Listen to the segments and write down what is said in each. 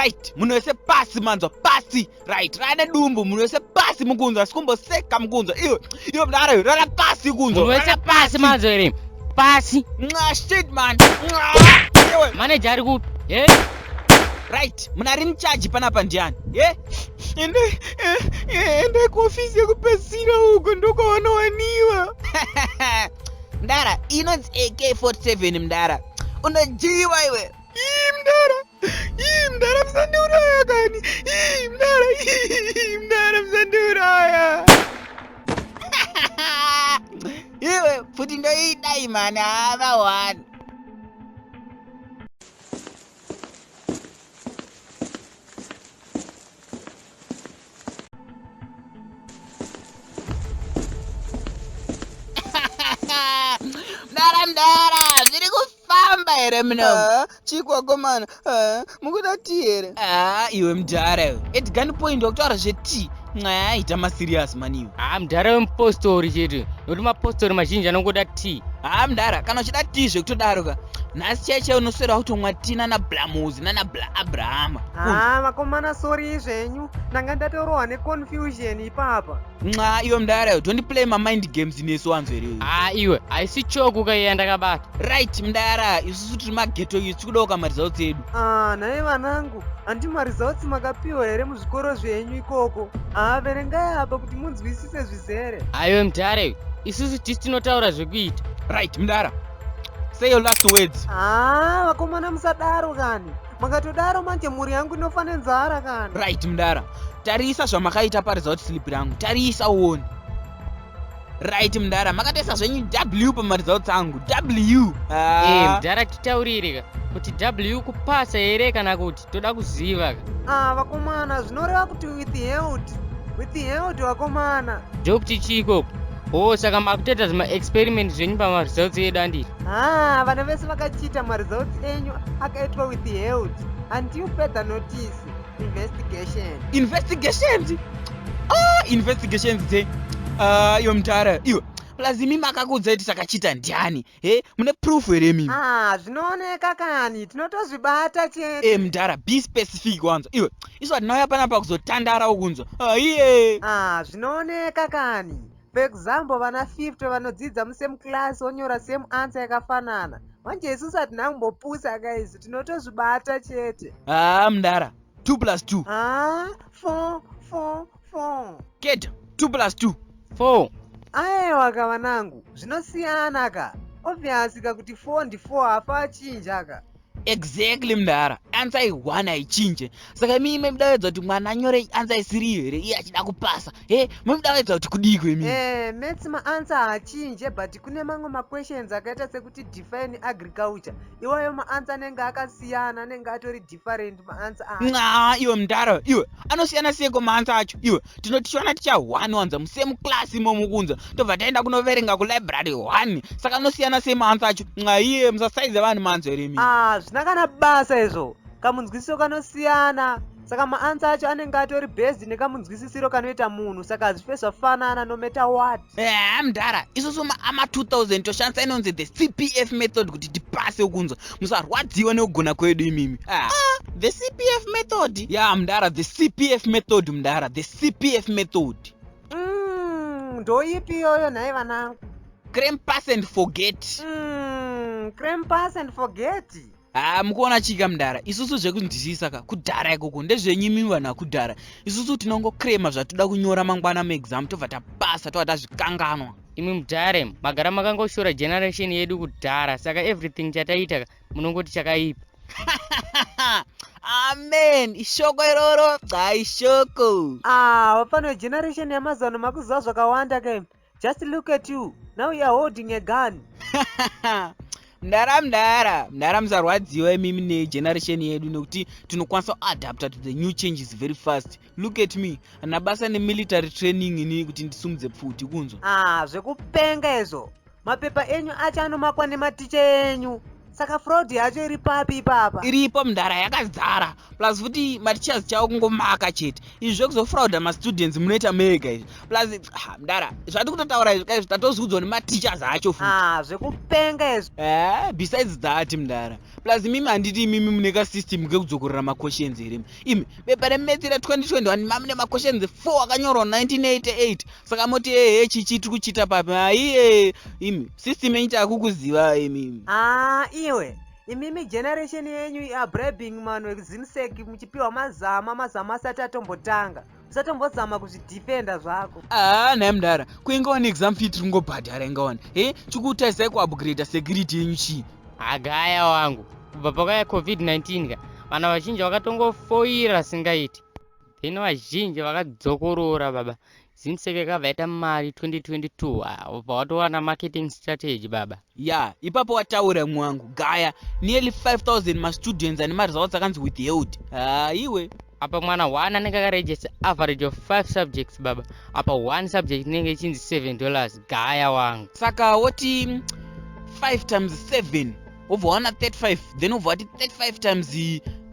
right munhu wese pasi manzwa pasi right rane dumbu munhu wese pasi mukunzwa sikumboseka mukunzwa iwe mndara iwe rana pasi kunzwa munhu wese pasi manzwa ere pasi shit man iwe manager ari kupi right muna rini charge panapa ndiani ende kuofisi yekupesira uko ndokwawaniwa mndara inonzi AK47 mndara unojiwa iwe mndara msandiuraya kani mndara msandiuraya iwe futi ndoidai mani ava one mndara zviri kufamba here muno chikwakomana mukuda tii here iwe mndara iwe edgani point wakutaura zveti ita masirias maniwe mndara wemupostori chete nokuti mapostori mazhinji anongoda tii mndara kana uchida tii zvekutodaroka nhasi chaiche unoswera kutomwa tii nana blamuzi nana abrahama vakomana sori zvenyu ndanga ndatorohwa neconfusion ipapa iwe mndara iwe tondiplay mamind games nesu wanzwerewe iwe haisi choku kaiya ndakabata right mndara isusu tiri mageto isi tikudawo kamarezauts edu nhaye vanangu handi marizauts makapiwa here muzvikoro zvenyu ikoko verengai apa kuti munzwisise zvizere iwe mndara iwe isusu tisi tinotaura zvekuita right mndara say your last words vakomana musadaro kani makatodaro manje mhuri yangu inofane nzara kani right mndara tarisa zvamakaita paresult slip rangu tarisa uone right mndara makatoisa zvenyu w pamaresults angu w mndara titaurire kuti w kupasa here kana kuti toda kuziva vakomana zvinoreva kuti with held vakomana ndokuti chikoko saka makutoita zvima-experiment zvenyu pamaresults edu anditi vana vese vakachita maresults enyu akaitwa with held until further notice investigations dze iwe mtara iwe lazimi makakudza kuti takachita ndiani mune proof here mimi zvinooneka kani tinotozvibata chete mndara be specific wanzo iwe isu hatinauya panapa kuzotandara ukunzwa iye zvinooneka kani for example vana 50 vanodzidza musame class onyora same answer yakafanana manje isusu hatina kumbopusa kaizi tinotozvibata chete mndara 2 + 2 4 keda 2 + 2 4 aiwa ka vanangu zvinosiyana ka obviously ka kuti 4 ndi 4 hafa achinja ka exactly mndara answer i1 haichinje saka mimi mudavedza kuti mwana anyore answer isiri here iye achida kupasa mudavedza kuti kudikwe mimi maths maanswer haachinje but kune mamwe maquestions akaita sekuti define agriculture iwayo maanswer anenge akasiyana anenge atori different maanswer iwe mndara iwe anosiyana seko maanswer acho iwe tinotichiwana ticha 1 wanza musame class imomo kunza tobva taenda kunoverenga kulibrary 1 saka anosiyana semanswer acho iye musasaize vanhu maanswer here mimi zvina kana basa izvo kamunzwisisiro kanosiyana saka maanswer acho anenge atori based nekamunzwisisiro kanoita munhu saka hazvife zvafanana no matter what mndara isusu ama-2000 toshandisa inonzi the CPF method kuti tipase ukunzwa musarwadziwa nekugona kwedu imimi the CPF method mndara the CPF method mndara the CPF method ndoipi iyoyo nhaye vanangu cram pass and forget cram pass and forget mukuona chika mndara isusu zvekunzwisisa ka kudhara ikoko ndezvenyimi vanhu kudhara isusu tinongokrama zvatoda kunyora mangwana muexam tobva tapasa tobva tazvikanganwa imi mudhara magara makangoshora generation yedu kudhara saka everything chataita munongoti chakaipa amen ishoko iroro ishoko wapano generation yamazano makuziva zvakawanda ke just look at you now you are holding a gun mndara musarwadziwa imimi negeneration yedu nekuti tinokwanisa kuadapta to the new changes very fast. Look at me, nabasa nemilitary training ini kuti ndisumudze pfuti kunzwa. Zvekupenga izvo mapepa enyu acho anomakwa nematicha enyu, saka fraud yacho iri papi ipapa? Iripo mndara yakadzara, plus futi matichers chavo kungomaka chete. Izvi zvekuzofrauda mastudents munoita mega izvi. Plus mndara zvati kutotaura izvi kaizvi tatozudzwa nematichers acho futi. Zvekupenga izvo. Besides that mndara, plus mimi handiti mimi mune kasystem kekudzokorera maquestions here imi bepa remetse ra2021 mamune maquestions 4 akanyorwa 1988 saka moti chichi tiri kuchita papi aiye imi system yenyu takukuziva imi iwe imimi generation yenyu yabrabing mano zimseki muchipiwa mazama asati atombotanga usatombozama kuzvidefenda zvako naye mudara kuingawa neexam fee tiri kungobhadhara ingawana chikutarisai kuupgrade security yenyu chii agaya wangu kubva pakaya covid-19 ka vana vazhinji vakatongofoira singaiti then vazhinji vakadzokorora baba zimseke kavaita mari 2022 ubva watowana marketing strategy baba ipapo wataura mwangu gaya nearly 5000 mastudents ane mari dzavo dzakanzi withheld iwe apa mwana 1 anenge akaregister average of 5 subjects baba apa 1 subject inenge ichinzi $7 gaya wangu saka woti 5 times 7 obva wana 35 then obva wati 35 times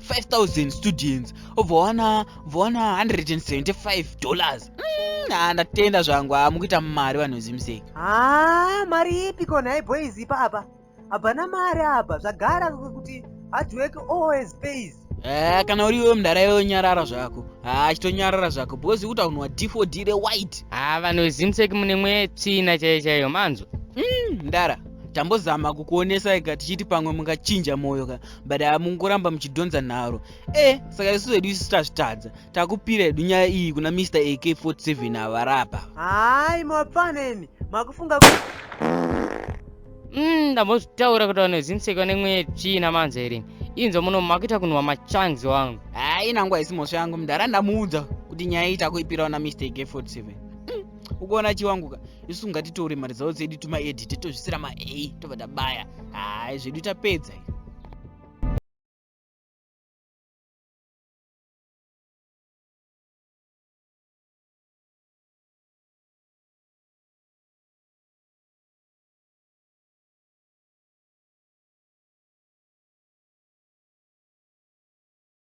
5000 students obva wana $175 ndatenda zvangu mukuita mari vanhu zimseki mari ipi kona iboys ipapa abana mari apa zvagara kuti hard work always pays kana uriwe mudara yonyarara zvako chitonyarara zvako because kuti unwa D4D rewhite vanhu zimseki mune mwetsvina chaiyo manzo mudara tambozama kukuonesai ka tichiti pamwe mungachinja moyo ka but mungoramba muchidhonza nharo saka isu zvedu isu tazvitadza takupira hedu nyaya iyi kuna Mr. AK47 avarapa mapaneni makufunga ndambozvitaura kuti vanhu zimseki vane mwetsvina manzo here inzo muno makuita kunwa machanzi wangu inangwa haisi mhosva yangu mudara ndamuudza kuti nyaya iyi takuipirawo na Mr. AK47 ukuona chiwanguka isu ngatitore mari dzavo dzedu tumaedit tozvisira ma-a tobva tabaya zvedu tapedza